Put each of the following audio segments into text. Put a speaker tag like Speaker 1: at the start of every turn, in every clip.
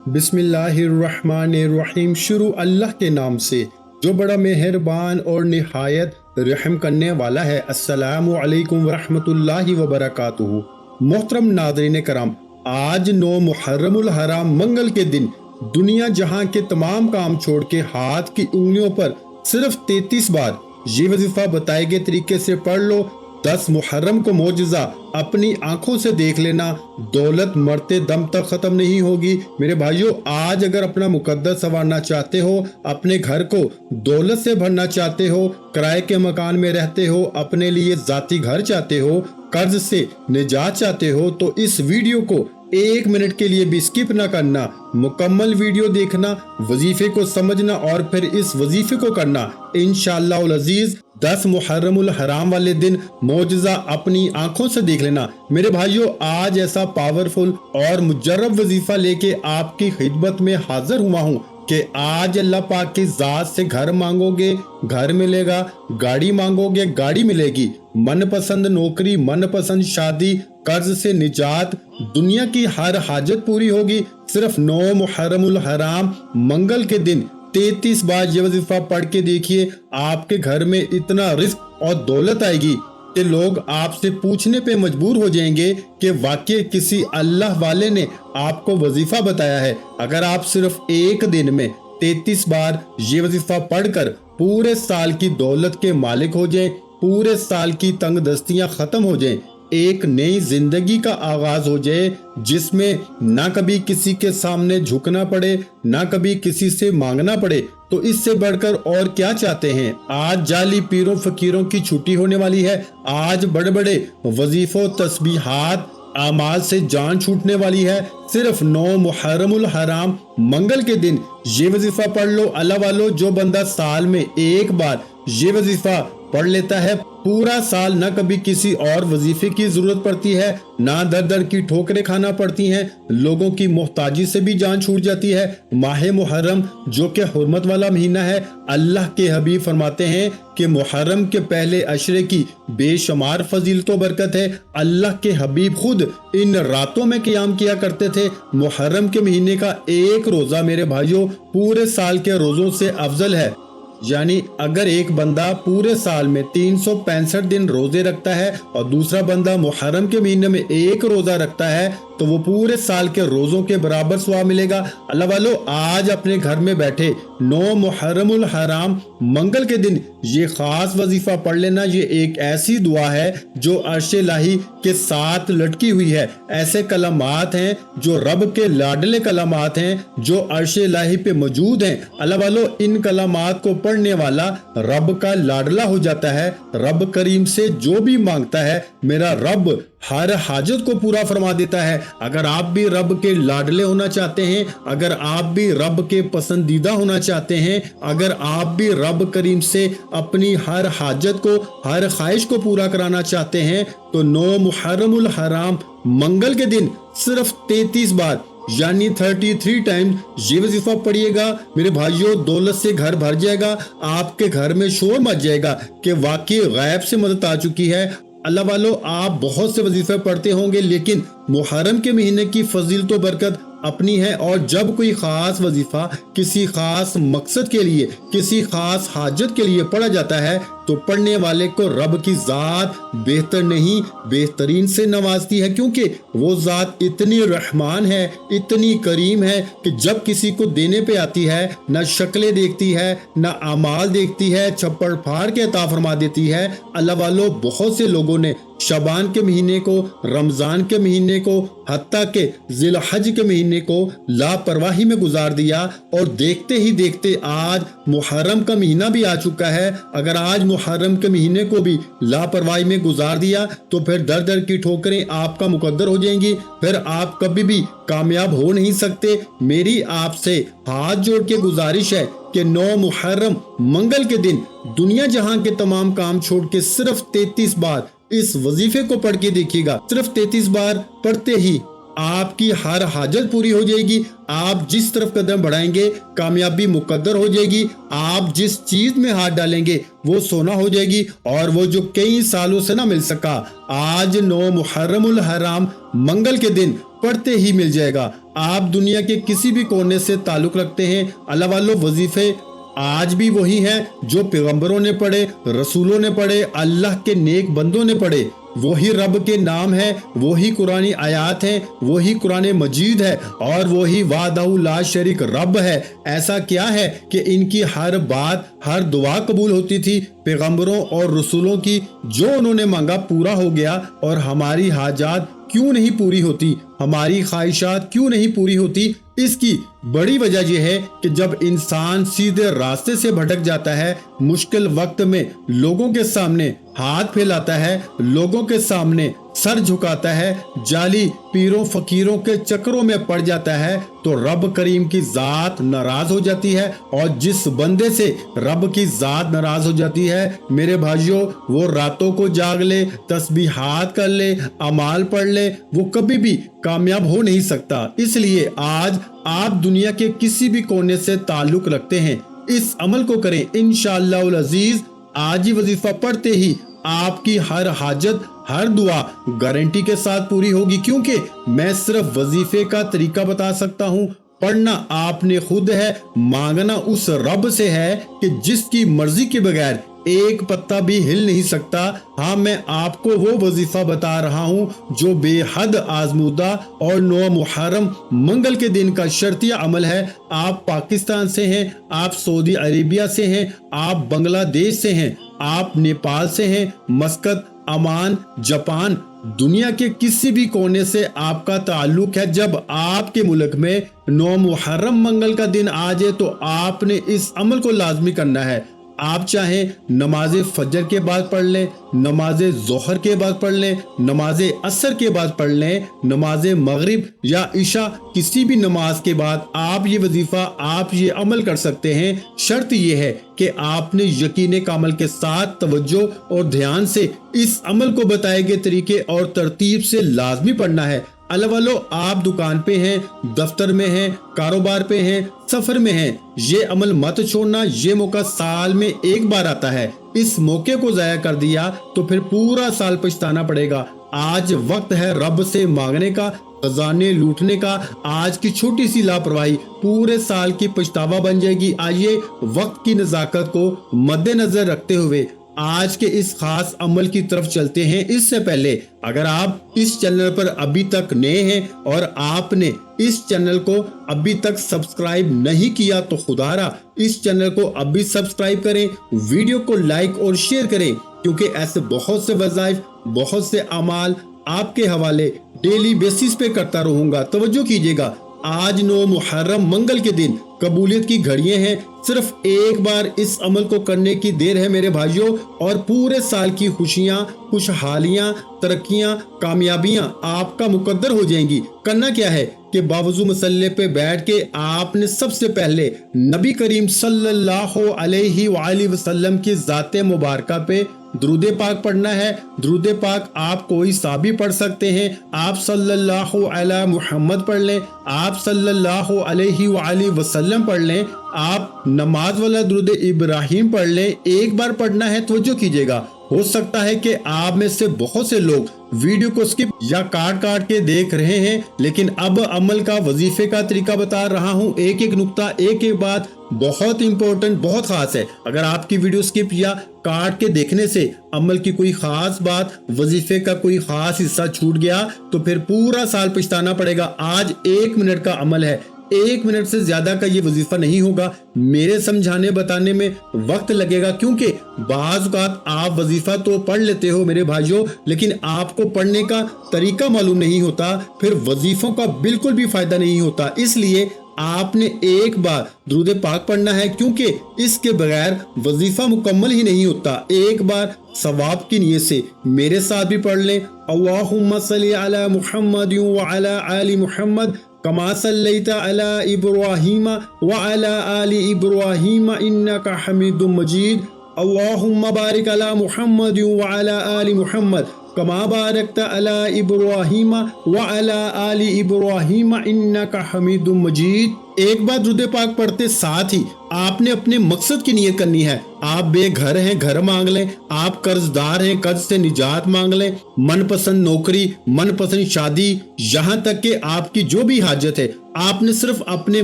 Speaker 1: बिस्मिल्लाहिर्रहमानिर्रहीम। शुरू अल्लाह के नाम से जो बड़ा मेहरबान और निहायत रहम करने वाला है। अस्सलामु अलैकुम वरहमतुल्लाहि वबरकातुहू। मोहतरम नाज़रीन कराम, आज 9 मुहर्रमुल हराम मंगल के दिन दुनिया जहां के तमाम काम छोड़ के हाथ की उंगलियों पर सिर्फ 33 बार ये वजीफा बताए गए तरीके से पढ़ लो। 10 मुहर्रम को मोजज़ा अपनी आंखों से देख लेना। दौलत मरते दम तक खत्म नहीं होगी। मेरे भाइयों, आज अगर अपना मुकद्दर संवारना चाहते हो, अपने घर को दौलत से भरना चाहते हो, किराए के मकान में रहते हो, अपने लिए जाती घर चाहते हो, कर्ज से निजात चाहते हो, तो इस वीडियो को 1 मिनट के लिए भी स्किप ना करना। मुकम्मल वीडियो देखना, वजीफे को समझना और फिर इस वजीफे को करना। इंशाअल्लाह अज़ीज 10 मुहर्रमुल हराम वाले दिन मौजज़ा अपनी आंखों से देख लेना। मेरे भाइयों, आज ऐसा पावरफुल और मुजर्रब वजीफा लेके आपकी खिदमत में हाजिर हुआ हूँ कि आज अल्लाह पाक की जात से घर मांगोगे घर मिलेगा, गाड़ी मांगोगे गाड़ी मिलेगी, मनपसंद नौकरी, मनपसंद शादी, कर्ज से निजात, दुनिया की हर हाजत पूरी होगी। सिर्फ 9 मुहर्रमुल हराम मंगल के दिन 33 बार ये वजीफा पढ़ के देखिए। आपके घर में इतना रिस्क और दौलत आएगी कि लोग आपसे पूछने पे मजबूर हो जाएंगे कि वाकई किसी अल्लाह वाले ने आपको वजीफा बताया है। अगर आप सिर्फ एक दिन में 33 बार ये वजीफा पढ़कर पूरे साल की दौलत के मालिक हो जाएं, पूरे साल की तंग दस्तियां खत्म हो जाएं, एक नई जिंदगी का आगाज हो जाए जिसमें ना कभी किसी के सामने झुकना पड़े, ना कभी किसी से मांगना पड़े, तो इससे बढ़कर और क्या चाहते हैं। आज जाली पीरों फकीरों की छुट्टी होने वाली है। आज बड़े बड़े वजीफों तस्बीहात आमाल से जान छूटने वाली है। सिर्फ 9 मुहर्रमुल हराम मंगल के दिन ये वजीफा पढ़ लो। अल्लाह वालो, जो बंदा साल में एक बार ये वजीफा पढ़ लेता है, पूरा साल न कभी किसी और वजीफे की जरूरत पड़ती है, ना दर दर की ठोकरें खाना पड़ती हैं, लोगों की मोहताजी से भी जान छूट जाती है। माह मुहर्रम जो कि हुर्मत वाला महीना है, अल्लाह के हबीब फरमाते हैं कि मुहर्रम के पहले अशरे की बेशुमार फजीलत व बरकत है। अल्लाह के हबीब खुद इन रातों में क़याम किया करते थे। मुहर्रम के महीने का एक रोजा मेरे भाइयों पूरे साल के रोजों से अफजल है। यानी अगर एक बंदा पूरे साल में 365 दिन रोजे रखता है और दूसरा बंदा मुहर्रम के महीने में एक रोजा रखता है, तो वो पूरे साल के रोजों के बराबर सवाब मिलेगा। अल्लाह वालो, आज अपने घर में बैठे 9 मुहर्रमुल हराम मंगल के दिन ये खास वजीफा पढ़ लेना। ये एक ऐसी दुआ है जो अर्श इलाही के साथ लटकी हुई है। ऐसे कलमात हैं जो रब के लाडले कलमात हैं, जो अर्श इलाही पे मौजूद हैं। अल्लाह वालो, इन कलमात को पढ़ने वाला रब का लाडला हो जाता है। रब करीम से जो भी मांगता है, मेरा रब हर हाजत को पूरा फरमा देता है। अगर आप भी रब के लाडले होना चाहते हैं, अगर आप भी रब के पसंदीदा होना चाहते हैं, अगर आप भी रब करीम से अपनी हर हाजत को, हर ख्वाहिश को पूरा कराना चाहते हैं, तो 9 मुहर्रमुल हराम मंगल के दिन सिर्फ 33 बार यानी 33 टाइम्स ये वजीफा पढ़िएगा। मेरे भाइयों, दौलत से घर भर जाएगा, आपके घर में शोर मच जाएगा कि वाकई गैब से मदद आ चुकी है। अल्लाह वालों, आप बहुत से वजीफे पढ़ते होंगे, लेकिन मुहर्रम के महीने की फजीलत तो बरकत अपनी है। और जब कोई खास वजीफा किसी खास मकसद के लिए, किसी खास हाजत के लिए पढ़ा जाता है, तो पढ़ने वाले को रब की जात बेहतर नहीं बेहतरीन से नवाजती है, क्योंकि वो जात इतनी रहमान है, इतनी करीम है कि जब किसी को देने पे आती है, ना शक्लें देखती है, ना अमाल देखती है, छप्पड़ फाड़ के अता फरमा देती है। अल्लाह वालों, बहुत से लोगों ने शबान के महीने को, रमजान के महीने को, हत्ता के जिलहज के महीने को लापरवाही में गुजार दिया, और देखते ही देखते आज मुहर्रम का महीना भी आ चुका है। अगर आज मुहर्रम के महीने को भी लापरवाही में गुजार दिया, तो फिर दर दर की ठोकरें आपका मुकद्दर हो जाएंगी, फिर आप कभी भी कामयाब हो नहीं सकते। मेरी आपसे हाथ जोड़ के गुजारिश है कि 9 मुहर्रम मंगल के दिन दुनिया जहां के तमाम काम छोड़ के सिर्फ 33 बार इस वजीफे को पढ़ के देखिएगा। सिर्फ 33 बार पढ़ते ही आपकी हर हाजत पूरी हो जाएगी। आप जिस तरफ कदम बढ़ाएंगे कामयाबी मुकद्दर हो जाएगी। आप जिस चीज में हाथ डालेंगे वो सोना हो जाएगी, और वो जो कई सालों से ना मिल सका, आज 9 मुहर्रमुल हराम मंगल के दिन पढ़ते ही मिल जाएगा। आप दुनिया के किसी भी कोने से ताल्लुक रखते हैं, अल्लाह वालों वजीफे आज भी वही हैं जो पैगंबरों ने पढ़े, रसूलों ने पढ़े, अल्लाह के नेक बंदों ने पढ़े। वही रब के नाम है, वही कुरानी आयात है, वही कुरान मजीद है और वही वाहदहू ला शरीक रब है। ऐसा क्या है कि इनकी हर बात, हर दुआ कबूल होती थी। पैगंबरों और रसूलों की जो उन्होंने मांगा पूरा हो गया, और हमारी हाजात क्यों नहीं पूरी होती, हमारी ख्वाहिशात क्यों नहीं पूरी होती? इसकी बड़ी वजह यह है कि जब इंसान सीधे रास्ते से भटक जाता है, मुश्किल वक्त में लोगों के सामने हाथ फैलाता है, लोगों के सामने सर झुकाता है, जाली पीरों फकीरों के चक्करों में पड़ जाता है, तो रब करीम की जात नाराज हो जाती है। और जिस बंदे से रब की जात नाराज हो जाती है, मेरे भाइयों, वो रातों को जाग ले, तस्बीहात कर ले, अमाल पढ़ ले, वो कभी भी कामयाब हो नहीं सकता। इसलिए आज आप दुनिया के किसी भी कोने से ताल्लुक रखते हैं, इस अमल को करें, इंशाअल्लाह अजीज। आज ही वजीफा पढ़ते ही आपकी हर हाजत, हर दुआ गारंटी के साथ पूरी होगी, क्योंकि मैं सिर्फ वजीफे का तरीका बता सकता हूँ। पढ़ना आपने खुद है, मांगना उस रब से है कि जिसकी मर्जी के बगैर एक पत्ता भी हिल नहीं सकता। हाँ, मैं आपको वो वजीफा बता रहा हूँ जो बेहद आजमूदा और 9 मुहर्रम मंगल के दिन का शर्तिया अमल है। आप पाकिस्तान से हैं, आप सऊदी अरेबिया से हैं, आप बांग्लादेश से हैं, आप नेपाल से हैं, मस्कत, अमान, जापान, दुनिया के किसी भी कोने से आपका ताल्लुक है। जब आपके मुल्क में 9 मुहर्रम मंगल का दिन आ जाए तो आपने इस अमल को लाजमी करना है। आप चाहें नमाज फजर के बाद पढ़ लें, नमाज जोहर के बाद पढ़ लें, नमाज असर के बाद पढ़ लें, नमाज मगरिब या इशा, किसी भी नमाज के बाद आप ये वजीफा, आप ये अमल कर सकते हैं। शर्त ये है कि आपने यकीन कामल के साथ तवज्जो और ध्यान से इस अमल को बताए गए तरीके और तरतीब से लाजमी पढ़ना है। अल्लाह वालों, आप दुकान पे हैं, दफ्तर में हैं, कारोबार पे हैं, सफर में हैं, ये अमल मत छोड़ना। ये मौका साल में एक बार आता है, इस मौके को जाया कर दिया तो फिर पूरा साल पछताना पड़ेगा। आज वक्त है रब से मांगने का, खजाने लूटने का। आज की छोटी सी लापरवाही पूरे साल की पछतावा बन जाएगी। आइए वक्त की नजाकत को मद्देनजर रखते हुए आज के इस खास अमल की तरफ चलते हैं। इससे पहले अगर आप इस चैनल पर अभी तक नए हैं और आपने इस चैनल को अभी तक सब्सक्राइब नहीं किया तो खुदारा इस चैनल को अभी सब्सक्राइब करें, वीडियो को लाइक और शेयर करें, क्योंकि ऐसे बहुत से वज़ाइफ, बहुत से अमाल आपके हवाले डेली बेसिस पे करता रहूंगा। तवज्जो कीजिएगा, आज 9 मुहर्रम मंगल के दिन कबूलियत की घड़ियां हैं। सिर्फ एक बार इस अमल को करने की देर है मेरे भाइयों, और पूरे साल की खुशियां, खुशहालियां, तरक्कियां, कामयाबियां आपका मुकद्दर हो जाएंगी। करना क्या है कि बावजू मसल्ले पे बैठ के आपने सबसे पहले नबी करीम सल्लल्लाहु अलैहि वसल्लम की ज़ाते मुबारका पे दुरूद पाक पढ़ना है। दुरूद पाक आप कोई सा भी पढ़ सकते हैं। आप सल्लल्लाहु अला मुहम्मद पढ़ लें, आप सल्लल्लाहु अलैहि वसल्लम पढ़ लें, आप नमाज वाला दुरूद इब्राहिम पढ़ लें। एक बार पढ़ना है, तवज्जो कीजिएगा। हो सकता है कि आप में से बहुत से लोग वीडियो को स्किप या काट काट के देख रहे हैं, लेकिन अब अमल का वजीफे का तरीका बता रहा हूँ। एक एक नुक्ता, एक एक बात बहुत इंपॉर्टेंट, बहुत खास है। अगर आपकी वीडियो स्किप या काट के देखने से अमल की कोई खास बात, वजीफे का कोई खास हिस्सा छूट गया तो फिर पूरा साल पछताना पड़ेगा। आज 1 मिनट का अमल है, 1 मिनट से ज्यादा का ये वजीफा नहीं होगा। मेरे समझाने बताने में वक्त लगेगा, क्योंकि बाज़ औक़ात आप वजीफा तो पढ़ लेते हो मेरे भाइयों, लेकिन आपको पढ़ने का तरीका मालूम नहीं होता, फिर वजीफों का बिल्कुल भी फायदा नहीं होता। इसलिए आपने एक बार दुरूद पाक पढ़ना है, क्योंकि इसके बगैर वजीफा मुकम्मल ही नहीं होता। एक बार सवाब की नियत से मेरे साथ भी पढ़ लें। अल्लाहुम्मा सल्ली अला मुहम्मद व अला आलि मुहम्मद कमा सल्लैता अला इब्राहीम व अला आलि इब्राहीम इन्नका हमीदुम मजीद। अल्लाहुम्मा बारिक अला मुहम्मद व अला आलि मुहम्मद कमा बारकता अला इब्राहीम व अला आलि इब्राहीम इन्नका हमीदुम मजीद। ایک بار درود پاک پڑھتے ساتھ ہی آپ نے اپنے مقصد کی نیت کرنی ہے۔ آپ بے گھر ہیں، گھر مانگ لیں، آپ قرض دار ہیں، قرض سے نجات مانگ لیں، من پسند نوکری، من پسند شادی، یہاں تک کہ آپ کی جو بھی حاجت ہے آپ نے صرف اپنے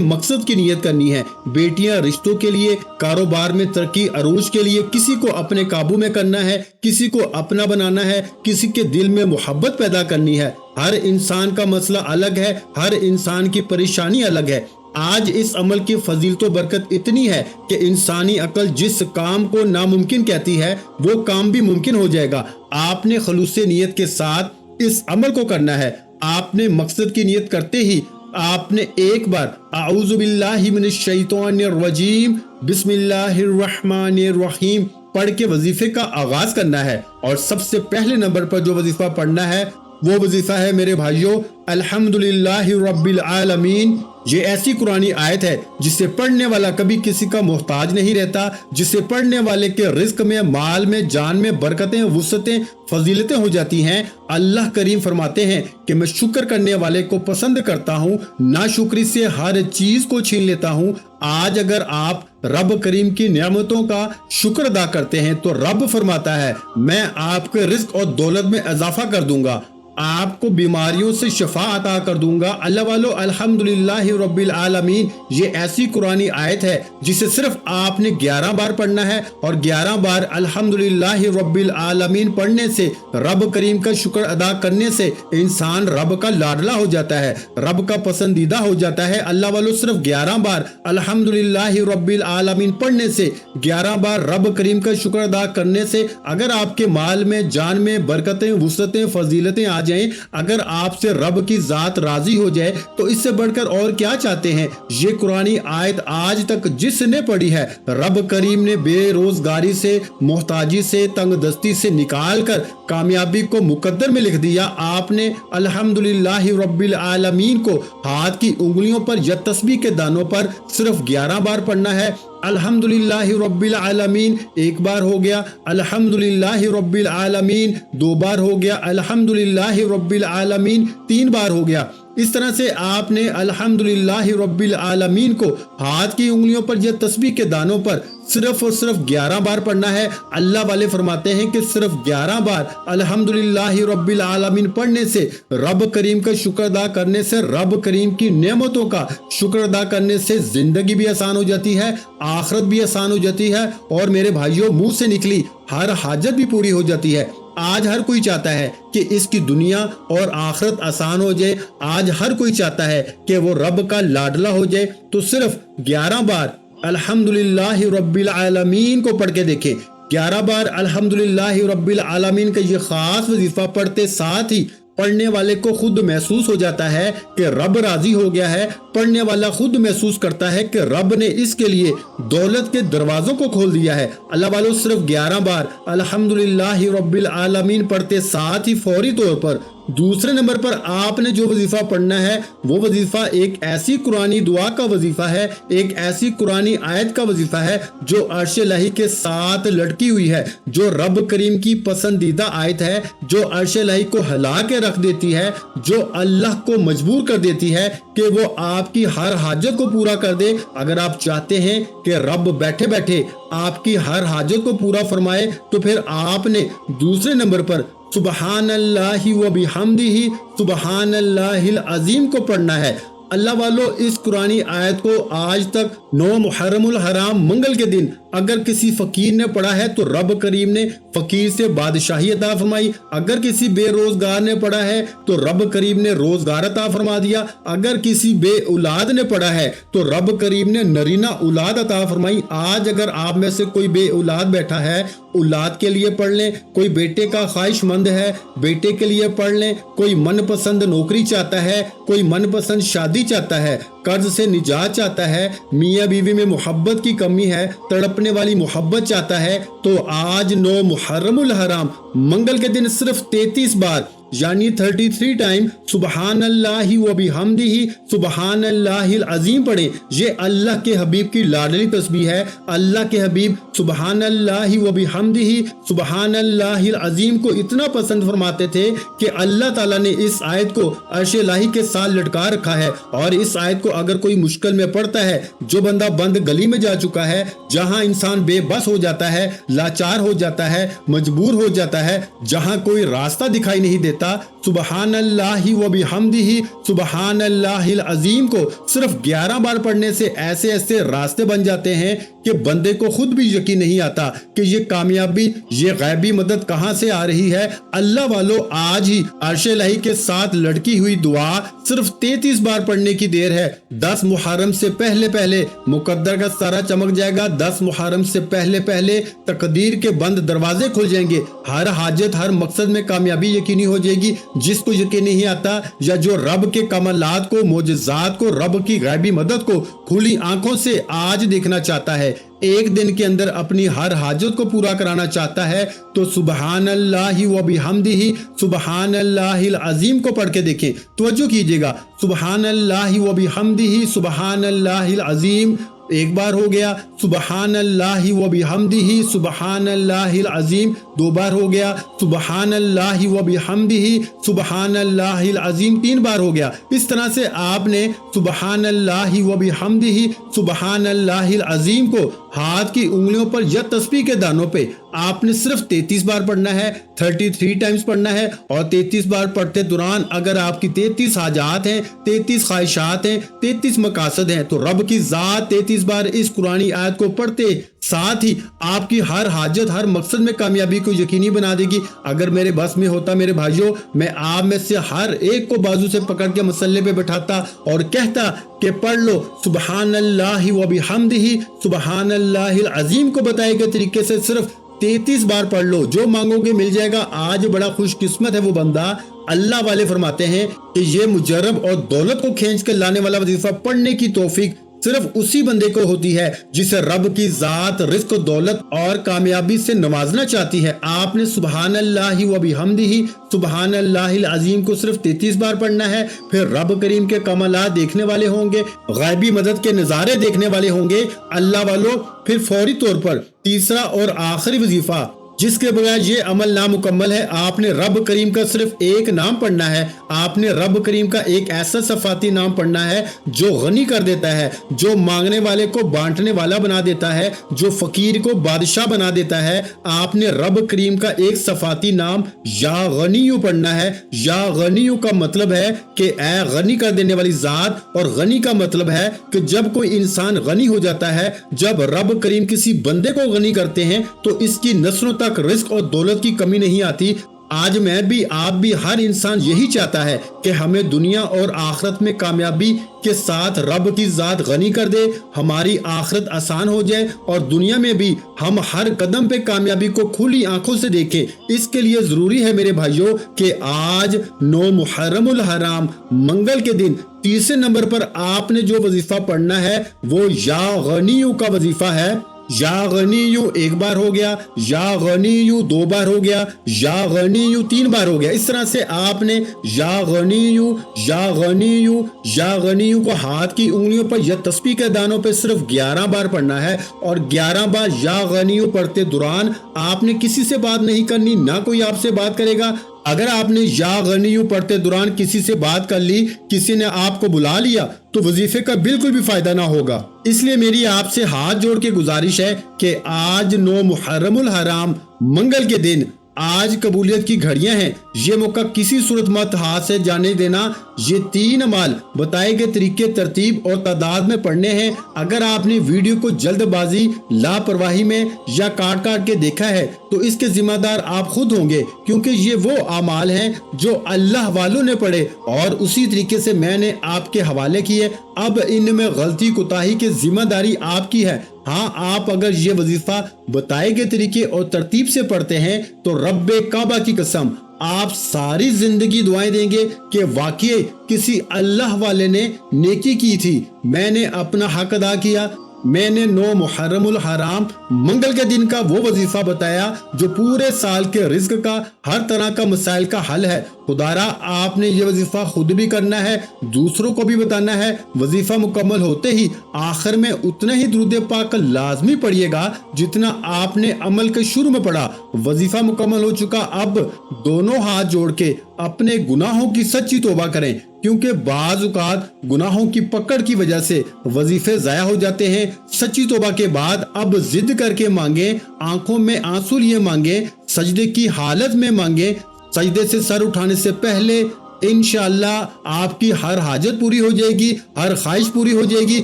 Speaker 1: مقصد کی نیت کرنی ہے۔ بیٹیاں رشتوں کے لیے، کاروبار میں ترقی عروج کے لیے، کسی کو اپنے قابو میں کرنا ہے، کسی کو اپنا بنانا ہے، کسی کے دل میں محبت پیدا کرنی ہے۔ ہر انسان کا مسئلہ الگ ہے، ہر انسان کی پریشانی الگ ہے۔ آج اس عمل کی فضیلت و برکت اتنی ہے کہ انسانی عقل جس کام کو ناممکن کہتی ہے وہ کام بھی ممکن ہو جائے گا۔ آپ نے خلوص نیت کے ساتھ اس عمل کو کرنا ہے۔ آپ نے مقصد کی نیت کرتے ہی آپ نے ایک بار اعوذ باللہ من الشیطان الرجیم بسم اللہ الرحمن الرحیم پڑھ کے وظیفے کا آغاز کرنا ہے۔ اور سب سے پہلے نمبر پر جو وظیفہ پڑھنا ہے وہ وظیفہ ہے میرے بھائیوں، الحمدللہ رب العالمین۔ یہ ایسی قرآنی آیت ہے جسے پڑھنے والا کبھی کسی کا محتاج نہیں رہتا، جسے پڑھنے والے کے رزق میں، مال میں، جان میں برکتیں، وسعتیں، فضیلتیں ہو جاتی ہیں۔ اللہ کریم فرماتے ہیں کہ میں شکر کرنے والے کو پسند کرتا ہوں، ناشکری سے ہر چیز کو چھین لیتا ہوں۔ آج اگر آپ رب کریم کی نعمتوں کا شکر ادا کرتے ہیں تو رب فرماتا ہے میں آپ کے رزق اور دولت میں اضافہ کر دوں گا، آپ کو بیماریوں سے شفا عطا کر دوں گا۔ اللہ والو الحمدللہ رب العالمین یہ ایسی قرآنی آیت ہے جسے صرف آپ نے 11 بار پڑھنا ہے، اور 11 بار الحمدللہ رب العالمین پڑھنے سے، رب کریم کا شکر ادا کرنے سے انسان رب کا لاڈلا ہو جاتا ہے، رب کا پسندیدہ ہو جاتا ہے۔ اللہ والو صرف 11 بار الحمدللہ رب العالمین پڑھنے سے، 11 بار رب کریم کا شکر ادا کرنے سے اگر آپ کے مال میں، جان میں برکتیں، وسعتیں، فضیلتیں آ جائیں، اگر آپ سے رب کی ذات راضی ہو جائے تو اس سے بڑھ کر اور کیا چاہتے ہیں؟ یہ قرآنی آیت آج تک جس نے پڑھی ہے رب کریم نے بے روزگاری سے، محتاجی سے، تنگ دستی سے نکال کر کامیابی کو مقدر میں لکھ دیا۔ آپ نے الحمدللہ رب العالمین کو ہاتھ کی انگلیوں پر یا تسبیح کے دانوں پر صرف 11 بار پڑھنا ہے۔ الحمدللہ رب العالمین ایک بار ہو گیا، الحمدللہ رب العالمین 2 بار ہو گیا، الحمدللہ رب العالمین 3 بار ہو گیا۔ اس طرح سے آپ نے الحمدللہ رب العالمین کو ہاتھ کی انگلیوں پر یا تسبیح کے دانوں پر صرف اور صرف 11 بار پڑھنا ہے۔ اللہ والے فرماتے ہیں کہ صرف 11 بار الحمدللہ رب العالمین پڑھنے سے، رب کریم کا شکر ادا کرنے سے، رب کریم کی نعمتوں کا شکر ادا کرنے سے زندگی بھی آسان ہو جاتی ہے، آخرت بھی آسان ہو جاتی ہے، اور میرے بھائیوں منہ سے نکلی ہر حاجت بھی پوری ہو جاتی ہے۔ آج ہر کوئی چاہتا ہے کہ اس کی دنیا اور آخرت آسان ہو جائے، آج ہر کوئی چاہتا ہے کہ وہ رب کا لاڈلا ہو جائے، تو صرف 11 بار الحمدللہ رب العالمین کو پڑھ کے دیکھیں۔ 11 بار الحمدللہ رب العالمین کا یہ خاص وظیفہ پڑھتے ساتھ ہی پڑھنے والے کو خود محسوس ہو جاتا ہے کہ رب راضی ہو گیا ہے، پڑھنے والا خود محسوس کرتا ہے کہ رب نے اس کے لیے دولت کے دروازوں کو کھول دیا ہے۔ اللہ والو صرف 11 بار الحمدللہ رب العالمین پڑھتے ساتھ ہی فوری طور پر دوسرے نمبر پر آپ نے جو وظیفہ پڑھنا ہے وہ وظیفہ ایک ایسی قرآنی دعا کا وظیفہ ہے، ایک ایسی قرآنی آیت کا وظیفہ ہے جو عرش الہی کے ساتھ لٹکی ہوئی ہے، جو رب کریم کی پسندیدہ آیت ہے، جو عرش الہی کو ہلا کے رکھ دیتی ہے، جو اللہ کو مجبور کر دیتی ہے کہ وہ آپ کی ہر حاجت کو پورا کر دے۔ اگر آپ چاہتے ہیں کہ رب بیٹھے بیٹھے آپ کی ہر حاجت کو پورا فرمائے تو پھر آپ نے دوسرے نمبر پر سبحان اللہ و بحمدہ سبحان اللہ العظیم کو پڑھنا ہے۔ اللہ والو اس قرآنی آیت کو آج تک 9 محرم الحرام منگل کے دن اگر کسی فقیر نے پڑھا ہے تو رب کریم نے فقیر سے بادشاہی عطا فرمائی، اگر کسی بے روزگار نے پڑھا ہے تو رب کریم نے روزگار عطا فرما دیا، اگر کسی بے اولاد نے پڑھا ہے تو رب کریم نے نرینہ اولاد عطا فرمائی۔ آج اگر آپ میں سے کوئی بے اولاد بیٹھا ہے، اولاد کے لیے پڑھ لیں، کوئی بیٹے کا خواہش مند ہے بیٹے کے لیے پڑھ لیں، کوئی من پسند نوکری چاہتا ہے، کوئی من پسند شادی چاہتا ہے، قرض سے نجات چاہتا ہے، میاں بیوی میں محبت کی کمی ہے، تڑپنے والی محبت چاہتا ہے، تو آج 9 محرم الحرام منگل کے دن صرف 33 بار यानी 33 टाइम सुबहान अल्लाह व बिहम्दिही सुबहान अल्लाहिल अजीम पढ़ें। ये अल्लाह के हबीब की लाडली तस्बीह है। अल्लाह के हबीब सुबहान अल्लाह व बिहम्दिही सुबहान अल्लाहिल अजीम को इतना पसंद फरमाते थे कि अल्लाह ताला ने इस आयत को अर्श इलाही के साथ लटका रखा है। और इस आयत को अगर कोई मुश्किल में पड़ता है, जो बंदा बंद गली में जा चुका है, जहां इंसान बेबस हो जाता है, लाचार हो जाता है, मजबूर हो जाता है, जहां कोई रास्ता दिखाई नहीं देता, सुबहान अल्लाह व बिहम्दिही सुबहान अल्लाहिल अजीम को सिर्फ 11 बार पढ़ने से ऐसे ऐसे रास्ते बन जाते हैं कि बंदे को खुद भी यकीन नहीं आता कि ये कामयाबी, ये गैबी मदद कहां से आ रही है। अल्लाह वालों, आज ही अर्श इलाही के साथ लटकी हुई दुआ सिर्फ 33 बार पढ़ने की देर है। 10 मुहर्रम से पहले पहले मुकद्दर का सारा चमक जाएगा। 10 मुहर्रम से पहले पहले तकदीर के बंद दरवाजे खुल जाएंगे। हर हाजत, हर मकसद में कामयाबी यकीनी हो जाएगी। जिसको यकीन नहीं आता या जो रब के कमालात को, मोजज़ात को, रब की गैबी मदद को खुली आंखों से आज देखना चाहता है, एक दिन के अंदर अपनी हर हाजत को पूरा कराना चाहता है, तो सुबहान अल्लाह व बिहम्दिही सुबहान अल्लाहिल अजीम को पढ़ के देखें। तवज्जो कीजिएगा, सुबहान अल्लाह व बिहम्दिही सुबहान अल्लाहिल अजीम एक बार हो गया, सुबहान अल्लाह व बिहम्दिही सुबहान अल्लाहिल अजीम 2 बार हो गया, सुबहान अल्लाह व बिहम्दिही सुबहान अल्लाहिल अजीम 3 बार हो गया। इस तरह से आपने सुबहान अल्लाह व बिहम्दिही सुबहान अल्लाहिल अजीम को हाथ की उंगलियों पर या तस्बीह के दानों पे आपने सिर्फ 33 बार पढ़ना है, 33 टाइम्स पढ़ना है। और 33 बार पढ़ते दौरान अगर आपकी 33 हाजात हैं, 33 ख्वाहिशात हैं, 33 मकासद हैं, तो रब की जात 33 बार इस कुरानी आयत को पढ़ते साथ ही आपकी हर हाजत, हर मकसद में कामयाबी को यकीनी बना देगी। अगर मेरे बस में होता मेरे भाइयों, मैं आप में से हर एक को बाजू से पकड़ के मसल्ले पे बैठाता और कहता कि पढ़ लो सुबहान अल्लाह व बिहम्दिही सुबहान अल्लाहिल अजीम को बताए गए तरीके से सिर्फ 33 बार पढ़ लो, जो मांगोगे मिल जाएगा। आज बड़ा खुशकिस्मत है वो बंदा। अल्लाह वाले फरमाते हैं कि ये मुजर्रब और दौलत को खींच कर लाने वाला वजीफा पढ़ने की तौफीक सिर्फ उसी बंदे को होती है जिसे रब की जात रिज़्क, दौलत और कामयाबी से नवाजना चाहती है। आपने सुबहान अल्लाह व बिहम्दिही सुबहान अल्लाहिल अजीम को सिर्फ 33 बार पढ़ना है। फिर रब करीम के कमालात देखने वाले होंगे, गैबी मदद के नज़ारे देखने वाले होंगे अल्लाह वालों। फिर फौरी तौर पर तीसरा और आखिरी वजीफा जिसके बगैर ये अमल नामुकम्मल है, आपने रब करीम का सिर्फ एक नाम पढ़ना है। आपने रब करीम का एक ऐसा सफाती नाम पढ़ना है जो गनी कर देता है, जो मांगने वाले को बांटने वाला बना देता है, जो फकीर को बादशाह बना देता है। आपने रब करीम का एक सफाती नाम या गनीयु पढ़ना है। या गनीयु का मतलब है कि ए गनी कर देने वाली जात, और गनी का मतलब है कि जब कोई इंसान गनी हो जाता है, जब रब करीम किसी बंदे को गनी करते हैं तो इसकी नस्लों तक रिस्क और दौलत की कमी नहीं आती। आज मैं भी, आप भी, हर इंसान यही चाहता है कि हमें दुनिया और आखिरत में कामयाबी के साथ रब की जात गनी कर दे, हमारी आखिरत आसान हो जाए और दुनिया में भी हम हर कदम पे कामयाबी को खुली आंखों से देखें। इसके लिए जरूरी है मेरे भाइयों कि आज 9 मुहर्रमुल हराम मंगल के दिन तीसरे नंबर पर आपने जो वजीफा पढ़ना है वो या गनीयु का वजीफा है। या गनीयु 1 बार हो गया, या गनीयु 2 बार हो गया, या गनीयु 3 बार हो गया। इस तरह से आपने या गनीयु या गनीयु या गनीयु को हाथ की उंगलियों पर या तस्बीह के दानों पर सिर्फ 11 बार पढ़ना है। और 11 बार या गनीयु पढ़ते दौरान आपने किसी से बात नहीं करनी, ना कोई आपसे बात करेगा। अगर आपने या गनीयु पढ़ते दौरान किसी से बात कर ली, किसी ने आपको बुला लिया, तो वजीफे का बिल्कुल भी फायदा ना होगा। इसलिए मेरी आपसे हाथ जोड़ के गुजारिश है कि आज 9 मुहर्रमुल हराम मंगल के दिन आज कबूलियत की घड़ियां हैं। ये मौका किसी सूरत मत हाथ से जाने देना। ये 3 अमाल बताए गए तरीके, तरतीब और तादाद में पढ़ने हैं। अगर आपने वीडियो को जल्दबाजी, लापरवाही में या काट काट के देखा है तो इसके जिम्मेदार आप खुद होंगे, क्योंकि ये वो अमाल हैं जो अल्लाह वालों ने पढ़े और उसी तरीके से मैंने आपके हवाले किए। अब इनमें गलती कोताही की जिम्मेदारी आपकी है। हाँ, आप अगर ये वजीफा बताए गए तरीके और तरतीब से पढ़ते हैं तो रब्बे काबा की कसम आप सारी जिंदगी दुआएं देंगे कि वाकई किसी अल्लाह वाले ने नेकी की थी, मैंने अपना हक अदा किया, میں نے 9 محرم الحرام منگل کے دن کا وہ وظیفہ بتایا جو پورے سال کے رزق کا ہر طرح کا مسائل کا حل ہے۔ خدارا آپ نے یہ وظیفہ خود بھی کرنا ہے، دوسروں کو بھی بتانا ہے۔ وظیفہ مکمل ہوتے ہی آخر میں اتنا ہی درود پاک لازمی پڑھیے گا جتنا آپ نے عمل کے شروع میں پڑھا۔ وظیفہ مکمل ہو چکا، اب دونوں ہاتھ جوڑ کے اپنے گناہوں کی سچی توبہ کریں، کیونکہ بعض اوقات گناہوں کی پکڑ کی وجہ سے وظیفے ضائع ہو جاتے ہیں۔ سچی توبہ کے بعد اب ضد کر کے مانگیں، آنکھوں میں آنسو لیے مانگیں، سجدے کی حالت میں مانگیں۔ سجدے سے سر اٹھانے سے پہلے انشاءاللہ آپ کی ہر حاجت پوری ہو جائے گی، ہر خواہش پوری ہو جائے گی۔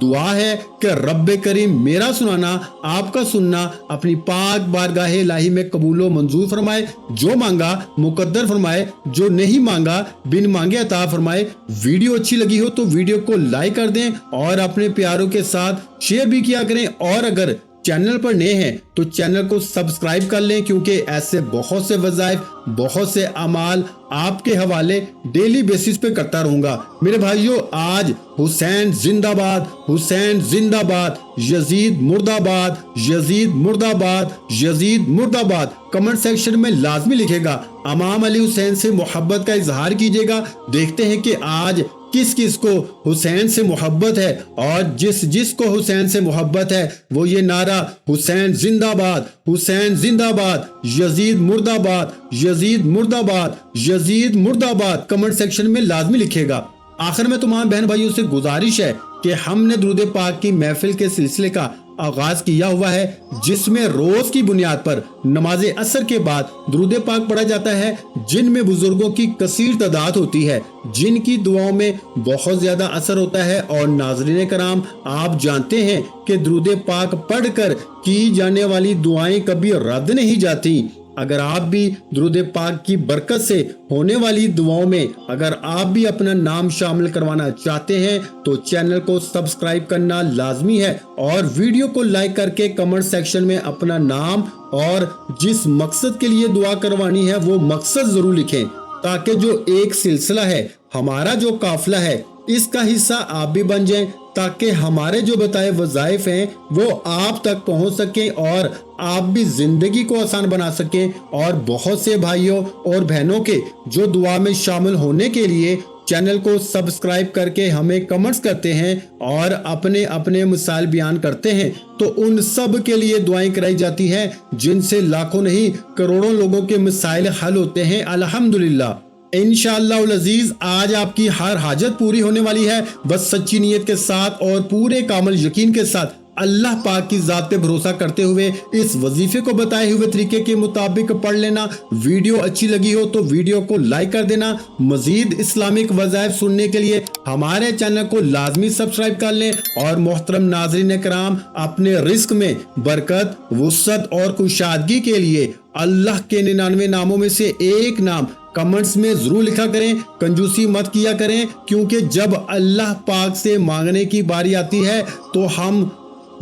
Speaker 1: دعا ہے کہ رب کریم میرا سنانا، آپ کا سننا اپنی پاک بارگاہ الہی میں قبول و منظور فرمائے، جو مانگا مقدر فرمائے، جو نہیں مانگا بن مانگے عطا فرمائے۔ ویڈیو اچھی لگی ہو تو ویڈیو کو لائک کر دیں اور اپنے پیاروں کے ساتھ شیئر بھی کیا کریں، اور اگر چینل پر نئے ہیں تو چینل کو سبسکرائب کر لیں، کیونکہ ایسے بہت سے وظائف، بہت سے اعمال آپ کے حوالے ڈیلی بیسس پہ کرتا رہوں گا۔ میرے بھائیوں، آج حسین زندہ باد، حسین زندہ باد، یزید مردہ باد، یزید مردہ باد، یزید مردہ باد کمنٹ سیکشن میں لازمی لکھے گا۔ امام علی حسین سے محبت کا اظہار کیجیے گا۔ دیکھتے ہیں کہ آج کس کس کو حسین سے محبت ہے، اور جس کو حسین سے محبت ہے وہ یہ نعرہ حسین زندہ باد، حسین زندہ باد، یزید مردہ باد، یزید مردہ باد، یزید مردہ باد کمنٹ سیکشن میں لازمی لکھے گا۔ آخر میں تمام بہن بھائیوں سے گزارش ہے کہ ہم نے درود پاک کی محفل کے سلسلے کا آغاز کیا ہوا ہے، جس میں روز کی بنیاد پر نماز عصر کے بعد درود پاک پڑھا جاتا ہے، جن میں بزرگوں کی کثیر تعداد ہوتی ہے، جن کی دعاؤں میں بہت زیادہ اثر ہوتا ہے۔ اور ناظرین کرام، آپ جانتے ہیں کہ درود پاک پڑھ کر کی جانے والی دعائیں کبھی رد نہیں جاتی۔ اگر آپ بھی درود پاک کی برکت سے ہونے والی دعاؤں میں اگر آپ بھی اپنا نام شامل کروانا چاہتے ہیں تو چینل کو سبسکرائب کرنا لازمی ہے، اور ویڈیو کو لائک کر کے کمنٹ سیکشن میں اپنا نام اور جس مقصد کے لیے دعا کروانی ہے وہ مقصد ضرور لکھیں، تاکہ جو ایک سلسلہ ہے، ہمارا جو قافلہ ہے، اس کا حصہ آپ بھی بن جائیں، تاکہ ہمارے جو بتائے وظائف ہیں وہ آپ تک پہنچ سکیں اور آپ بھی زندگی کو آسان بنا سکیں۔ اور بہت سے بھائیوں اور بہنوں کے جو دعا میں شامل ہونے کے لیے چینل کو سبسکرائب کر کے ہمیں کمنٹس کرتے ہیں اور اپنے اپنے مسائل بیان کرتے ہیں، تو ان سب کے لیے دعائیں کرائی جاتی ہیں، جن سے لاکھوں نہیں کروڑوں لوگوں کے مسائل حل ہوتے ہیں الحمدللہ۔ انشاءاللہ العزیز آج آپ کی ہر حاجت پوری ہونے والی ہے، بس سچی نیت کے ساتھ اور پورے کامل یقین کے ساتھ اللہ پاک کی ذات پہ بھروسہ کرتے ہوئے اس وظیفے کو بتائے ہوئے طریقے کے مطابق پڑھ لینا۔ ویڈیو اچھی لگی ہو تو ویڈیو کو لائک کر دینا۔ مزید اسلامک وظائف سننے کے لیے ہمارے چینل کو لازمی سبسکرائب کر لیں، اور محترم ناظرین کرام، اپنے رزق میں برکت، وسعت اور کشادگی کے لیے اللہ کے 99 ناموں میں سے ایک نام کمنٹس میں ضرور لکھا کریں۔ کنجوسی مت کیا کریں، کیونکہ جب اللہ پاک سے مانگنے کی باری آتی ہے تو ہم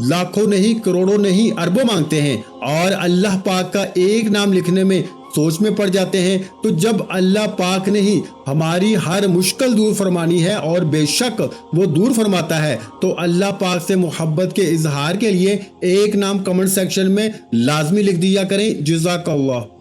Speaker 1: لاکھوں نہیں کروڑوں نہیں اربوں مانگتے ہیں، اور اللہ پاک کا ایک نام لکھنے میں سوچ میں پڑ جاتے ہیں۔ تو جب اللہ پاک نے ہی ہماری ہر مشکل دور فرمانی ہے، اور بے شک وہ دور فرماتا ہے، تو اللہ پاک سے محبت کے اظہار کے لیے ایک نام کمنٹ سیکشن میں لازمی لکھ دیا کریں۔ جزاک اللہ۔